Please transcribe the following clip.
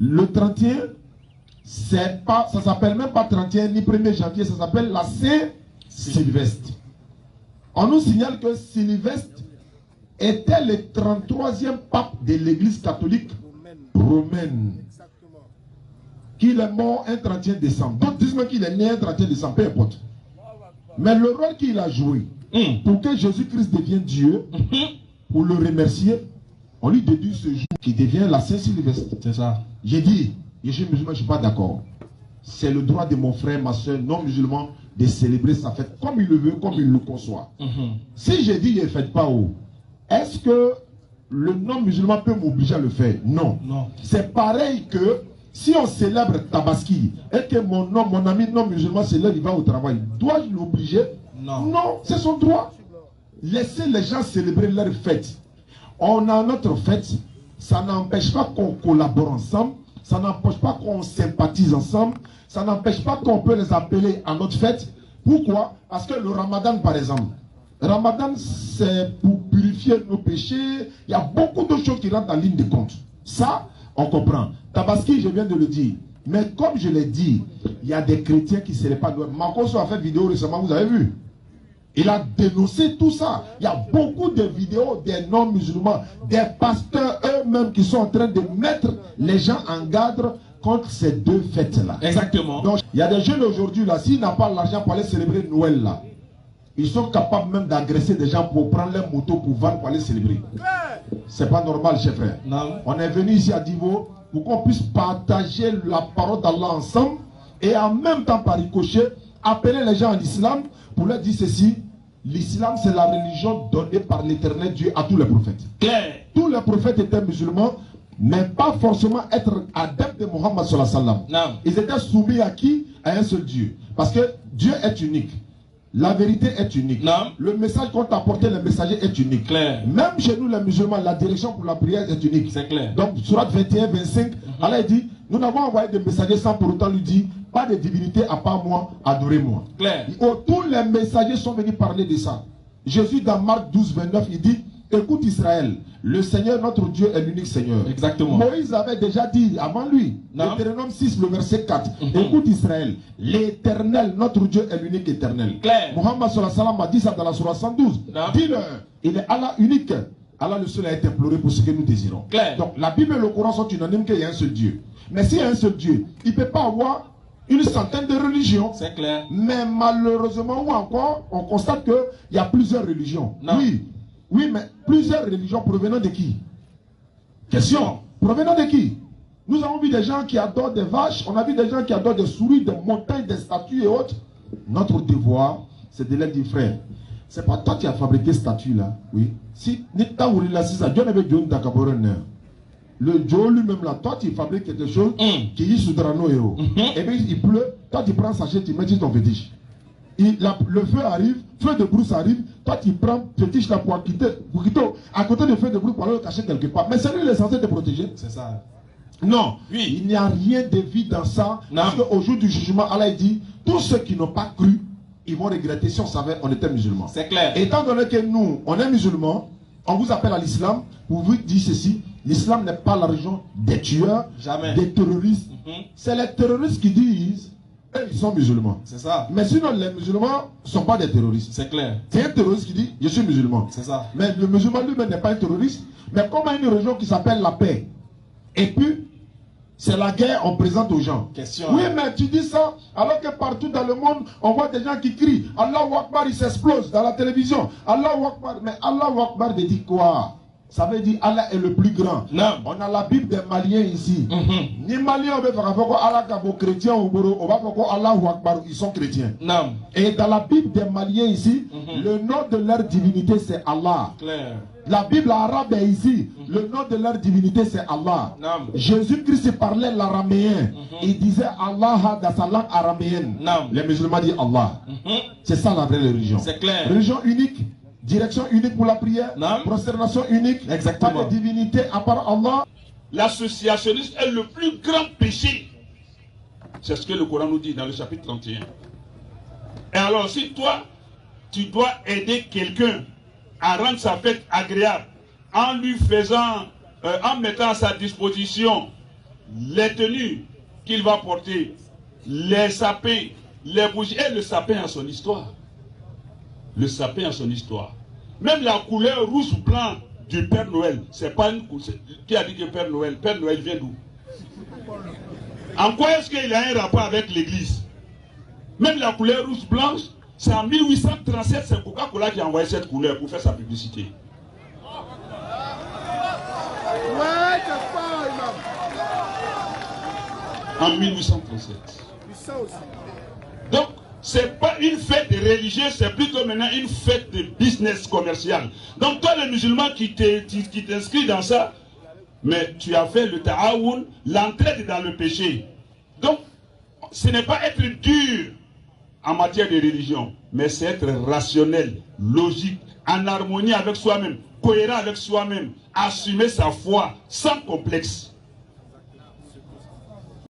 Le 31, pas, ça s'appelle même pas 31 ni 1er janvier, ça s'appelle la Saint-Sylvestre. On nous signale que Sylvestre était le 33e pape de l'église catholique romaine. Qu'il est mort un 31 décembre. D'autres disent même qu'il est né un 31 décembre, peu importe. Mais le rôle qu'il a joué pour que Jésus-Christ devienne Dieu, pour le remercier, on lui déduit ce jour qui devient la Saint-Sylvestre. C'est ça. J'ai dit, je suis musulman, je ne suis pas d'accord. C'est le droit de mon frère, ma soeur, non musulman, de célébrer sa fête comme il le veut, comme il le conçoit. Si j'ai dit, je ne fête pas, est-ce que le non-musulman peut m'obliger à le faire? Non. C'est pareil que si on célèbre Tabaski et que mon ami non-musulman célèbre, il va au travail, dois-je l'obliger? Non, c'est son droit. Laissez les gens célébrer leur fête. On a notre fête, ça n'empêche pas qu'on collabore ensemble, ça n'empêche pas qu'on sympathise ensemble, ça n'empêche pas qu'on peut les appeler à notre fête. Pourquoi? Parce que le Ramadan, par exemple, Ramadan, c'est pour purifier nos péchés. Il y a beaucoup de choses qui rentrent en ligne de compte. Ça, on comprend. Tabaski, je viens de le dire. Mais comme je l'ai dit, il y a des chrétiens qui ne seraient pas doués. Marcos a fait une vidéo récemment, vous avez vu? Il a dénoncé tout ça. Il y a beaucoup de vidéos des non-musulmans, des pasteurs eux-mêmes qui sont en train de mettre les gens en garde contre ces deux fêtes-là. Exactement. Donc, il y a des jeunes aujourd'hui, là, s'ils n'ont pas l'argent pour aller célébrer Noël, là, ils sont capables même d'agresser des gens pour prendre leur moto pour vendre pour aller célébrer. C'est pas normal, chers frères. On est venu ici à Divo pour qu'on puisse partager la parole d'Allah ensemble et en même temps par ricochet, appeler les gens en islam pour leur dire ceci. L'islam, c'est la religion donnée par l'éternel Dieu à tous les prophètes. Tous les prophètes étaient musulmans, mais pas forcément être adeptes de Mohammed sallallahu alayhi wa sallam. Ils étaient soumis à qui? À un seul Dieu. Parce que Dieu est unique. La vérité est unique. Le message qu'on t'a apporté, le messager est unique. Même chez nous les musulmans, la direction pour la prière est unique. C'est clair. Donc, surat 21, 25, Allah dit, nous n'avons envoyé des messagers sans pour autant lui dire, pas de divinité à part moi, adorez-moi. Tous les messagers sont venus parler de ça. Jésus dans Marc 12, 29, il dit, écoute Israël, le Seigneur notre Dieu est l'unique Seigneur. Exactement. Moïse avait déjà dit avant lui, Deutéronome 6, le verset 4, écoute Israël, l'éternel notre Dieu est l'unique éternel. Mohammed sallallahu alayhi wa sallam a dit ça dans la surah 112. Dis-le, il est Allah unique. Allah le seul a été imploré pour ce que nous désirons. Donc la Bible et le Coran sont unanimes qu'il y a un seul Dieu. Mais s'il y a un seul Dieu, il ne peut pas avoir une centaine de religions. C'est clair. Mais malheureusement, ou encore, on constate qu'il y a plusieurs religions. Oui, mais plusieurs religions provenant de qui? Question. Provenant de qui? Nous avons vu des gens qui adorent des vaches, on a vu des gens qui adorent des souris, des montagnes, des statues et autres. Notre devoir, c'est de leur dire, frère, c'est pas toi qui as fabriqué cette statue-là. Oui. Si, le Dieu lui-même là, toi tu fabriques quelque chose qui est sous drano et puis il pleut, toi tu prends sachet, tu mets sur ton fétiche. Le feu arrive, feu de brousse arrive, toi tu prends fétiche là pour quitter à côté du feu de brousse pour aller le cacher quelque part. Mais c'est lui qui est censé te protéger. C'est ça. Non, il n'y a rien de vide dans ça. Parce qu'au jour du jugement, Allah dit, tous ceux qui n'ont pas cru, ils vont regretter si on savait on était musulmans. C'est clair. Étant donné que nous, on est musulmans, on vous appelle à l'islam, pour vous dire ceci, l'islam n'est pas la religion des tueurs, des terroristes. C'est les terroristes qui disent, ils sont musulmans. C'est ça. Mais sinon, les musulmans ne sont pas des terroristes. C'est clair. C'est un terroriste qui dit, je suis musulman. C'est ça. Mais le musulman lui-même n'est pas un terroriste. Mais comme il y a une religion qui s'appelle la paix, et puis, c'est la guerre, on présente aux gens. Question. Oui, mais tu dis ça, alors que partout dans le monde, on voit des gens qui crient, Allahu Akbar, il s'explose dans la télévision. Allahu Akbar. Mais Allahu Akbar dit quoi? Ça veut dire Allah est le plus grand. Non. On a la Bible des Maliens ici. Ni Maliens, on va faire Allah Kabo chrétien ou on va faire Allahu Akbar, ils sont chrétiens. Non. Et dans la Bible des Maliens ici, le nom de leur divinité c'est Allah. Claire. La Bible arabe est ici. Le nom de leur divinité c'est Allah. Jésus-Christ parlait l'araméen. Il disait Allah dans sa langue araméenne. Les musulmans disent Allah. C'est ça la vraie religion. C'est clair. Religion unique. Direction unique pour la prière, prosternation unique, pas de divinité à part Allah. L'associationnisme est le plus grand péché. C'est ce que le Coran nous dit dans le chapitre 31. Et alors, si toi, tu dois aider quelqu'un à rendre sa fête agréable, en lui faisant, en mettant à sa disposition les tenues qu'il va porter, les sapins, les bougies. Et le sapin a son histoire. Le sapin a son histoire. Même la couleur rouge-blanc du Père Noël, c'est pas une couleur. Qui a dit que Père Noël vient d'où? En quoi est-ce qu'il a un rapport avec l'église? Même la couleur rouge-blanche, c'est en 1837, c'est Coca-Cola qui a envoyé cette couleur pour faire sa publicité. En 1837. Donc, ce n'est pas une fête religieuse, c'est plutôt maintenant une fête de business commercial. Donc, toi, le musulman qui t'inscrit dans ça, mais tu as fait le ta'awoun, l'entraide dans le péché. Donc, ce n'est pas être dur en matière de religion, mais c'est être rationnel, logique, en harmonie avec soi-même, cohérent avec soi-même, assumer sa foi sans complexe.